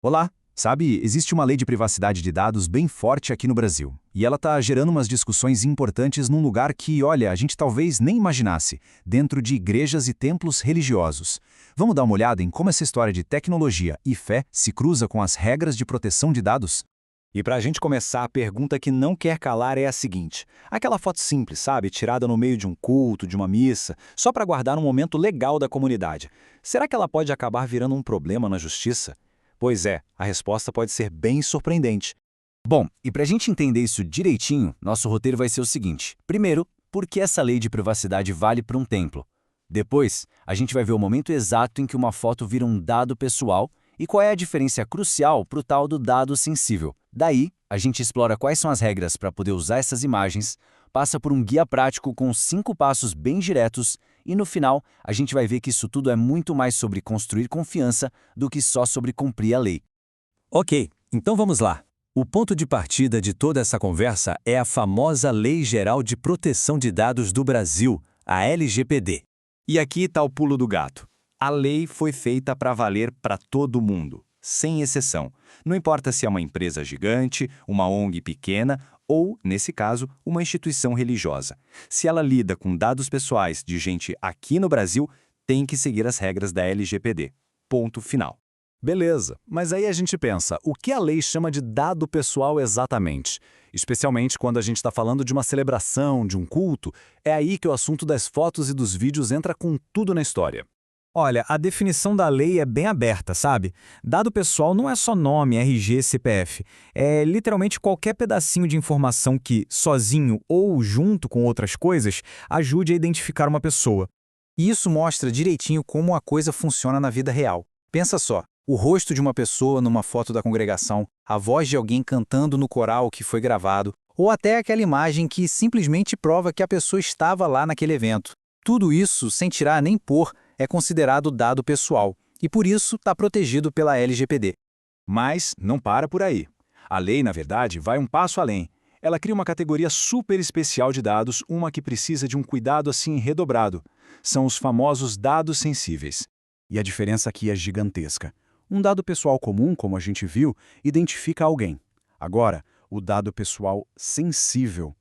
Olá! Sabe, existe uma lei de privacidade de dados bem forte aqui no Brasil. E ela está gerando umas discussões importantes num lugar que, olha, a gente talvez nem imaginasse, dentro de igrejas e templos religiosos. Vamos dar uma olhada em como essa história de tecnologia e fé se cruza com as regras de proteção de dados? E para a gente começar, a pergunta que não quer calar é a seguinte. Aquela foto simples, sabe? Tirada no meio de um culto, de uma missa, só para guardar um momento legal da comunidade. Será que ela pode acabar virando um problema na justiça? Pois é, a resposta pode ser bem surpreendente. Bom, e para a gente entender isso direitinho, nosso roteiro vai ser o seguinte. Primeiro, por que essa lei de privacidade vale para um templo? Depois, a gente vai ver o momento exato em que uma foto vira um dado pessoal e qual é a diferença crucial para o tal do dado sensível. Daí, a gente explora quais são as regras para poder usar essas imagens, passa por um guia prático com 5 passos bem diretos e, no final, a gente vai ver que isso tudo é muito mais sobre construir confiança do que só sobre cumprir a lei. Ok, então vamos lá. O ponto de partida de toda essa conversa é a famosa Lei Geral de Proteção de Dados do Brasil, a LGPD. E aqui está o pulo do gato. A lei foi feita para valer para todo mundo, sem exceção. Não importa se é uma empresa gigante, uma ONG pequena ou, nesse caso, uma instituição religiosa. Se ela lida com dados pessoais de gente aqui no Brasil, tem que seguir as regras da LGPD. Ponto final. Beleza, mas aí a gente pensa, o que a lei chama de dado pessoal exatamente? Especialmente quando a gente está falando de uma celebração, de um culto, é aí que o assunto das fotos e dos vídeos entra com tudo na história. Olha, a definição da lei é bem aberta, sabe? Dado pessoal não é só nome, RG, CPF. É literalmente qualquer pedacinho de informação que, sozinho ou junto com outras coisas, ajude a identificar uma pessoa. E isso mostra direitinho como a coisa funciona na vida real. Pensa só, o rosto de uma pessoa numa foto da congregação, a voz de alguém cantando no coral que foi gravado, ou até aquela imagem que simplesmente prova que a pessoa estava lá naquele evento. Tudo isso, sem tirar nem pôr, é considerado dado pessoal e, por isso, está protegido pela LGPD. Mas não para por aí. A lei, na verdade, vai um passo além. Ela cria uma categoria super especial de dados, uma que precisa de um cuidado assim redobrado. São os famosos dados sensíveis. E a diferença aqui é gigantesca. Um dado pessoal comum, como a gente viu, identifica alguém. Agora, o dado pessoal sensível,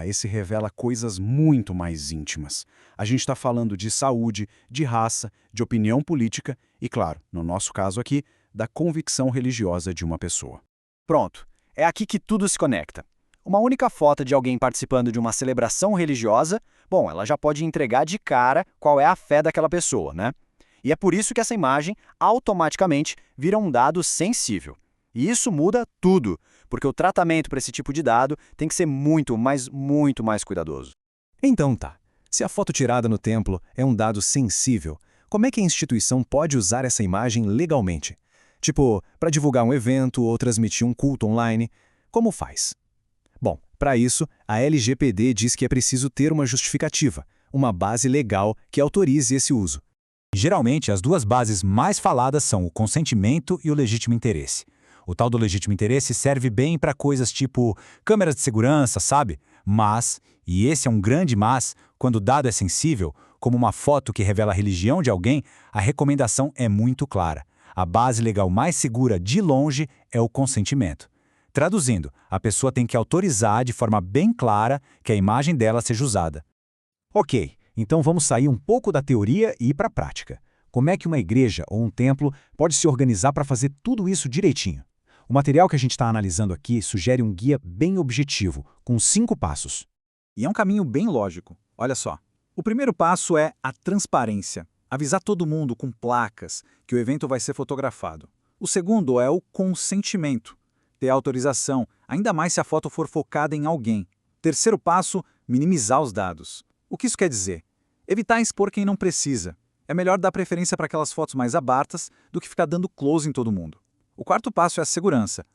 esse revela coisas muito mais íntimas. A gente está falando de saúde, de raça, de opinião política e, claro, no nosso caso aqui, da convicção religiosa de uma pessoa. Pronto, é aqui que tudo se conecta. Uma única foto de alguém participando de uma celebração religiosa, bom, ela já pode entregar de cara qual é a fé daquela pessoa, né? E é por isso que essa imagem automaticamente vira um dado sensível. E isso muda tudo, porque o tratamento para esse tipo de dado tem que ser muito, mas muito mais cuidadoso. Então tá, se a foto tirada no templo é um dado sensível, como é que a instituição pode usar essa imagem legalmente? Tipo, para divulgar um evento ou transmitir um culto online, como faz? Bom, para isso, a LGPD diz que é preciso ter uma justificativa, uma base legal que autorize esse uso. Geralmente, as duas bases mais faladas são o consentimento e o legítimo interesse. O tal do legítimo interesse serve bem para coisas tipo câmeras de segurança, sabe? Mas, e esse é um grande mas, quando o dado é sensível, como uma foto que revela a religião de alguém, a recomendação é muito clara. A base legal mais segura de longe é o consentimento. Traduzindo, a pessoa tem que autorizar de forma bem clara que a imagem dela seja usada. Ok, então vamos sair um pouco da teoria e ir para a prática. Como é que uma igreja ou um templo pode se organizar para fazer tudo isso direitinho? O material que a gente está analisando aqui sugere um guia bem objetivo, com 5 passos. E é um caminho bem lógico. Olha só. O primeiro passo é a transparência. Avisar todo mundo com placas que o evento vai ser fotografado. O segundo é o consentimento. Ter autorização, ainda mais se a foto for focada em alguém. Terceiro passo, minimizar os dados. O que isso quer dizer? Evitar expor quem não precisa. É melhor dar preferência para aquelas fotos mais abertas do que ficar dando close em todo mundo. O quarto passo é a segurança.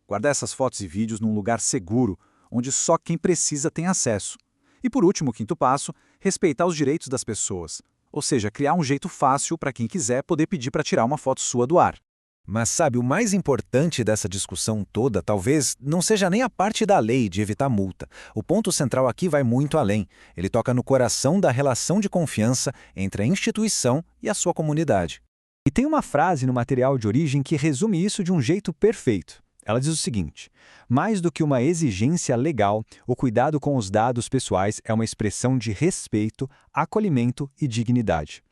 Guardar essas fotos e vídeos num lugar seguro, onde só quem precisa tem acesso. E por último, o quinto passo, respeitar os direitos das pessoas. Ou seja, criar um jeito fácil para quem quiser poder pedir para tirar uma foto sua do ar. Mas sabe, o mais importante dessa discussão toda talvez não seja nem a parte da lei de evitar multa. O ponto central aqui vai muito além. Ele toca no coração da relação de confiança entre a instituição e a sua comunidade. E tem uma frase no material de origem que resume isso de um jeito perfeito. Ela diz o seguinte: mais do que uma exigência legal, o cuidado com os dados pessoais é uma expressão de respeito, acolhimento e dignidade.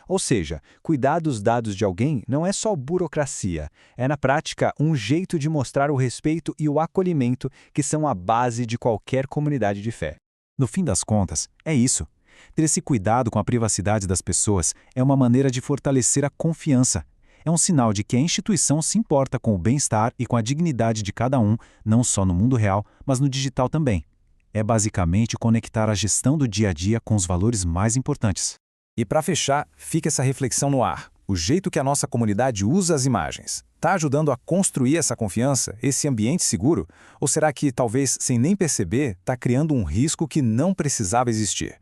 Ou seja, cuidar dos dados de alguém não é só burocracia, é na prática um jeito de mostrar o respeito e o acolhimento que são a base de qualquer comunidade de fé. No fim das contas, é isso. Ter esse cuidado com a privacidade das pessoas é uma maneira de fortalecer a confiança. É um sinal de que a instituição se importa com o bem-estar e com a dignidade de cada um, não só no mundo real, mas no digital também. É basicamente conectar a gestão do dia a dia com os valores mais importantes. E para fechar, fica essa reflexão no ar. O jeito que a nossa comunidade usa as imagens está ajudando a construir essa confiança, esse ambiente seguro? Ou será que, talvez sem nem perceber, está criando um risco que não precisava existir?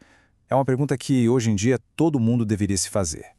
É uma pergunta que, hoje em dia, todo mundo deveria se fazer.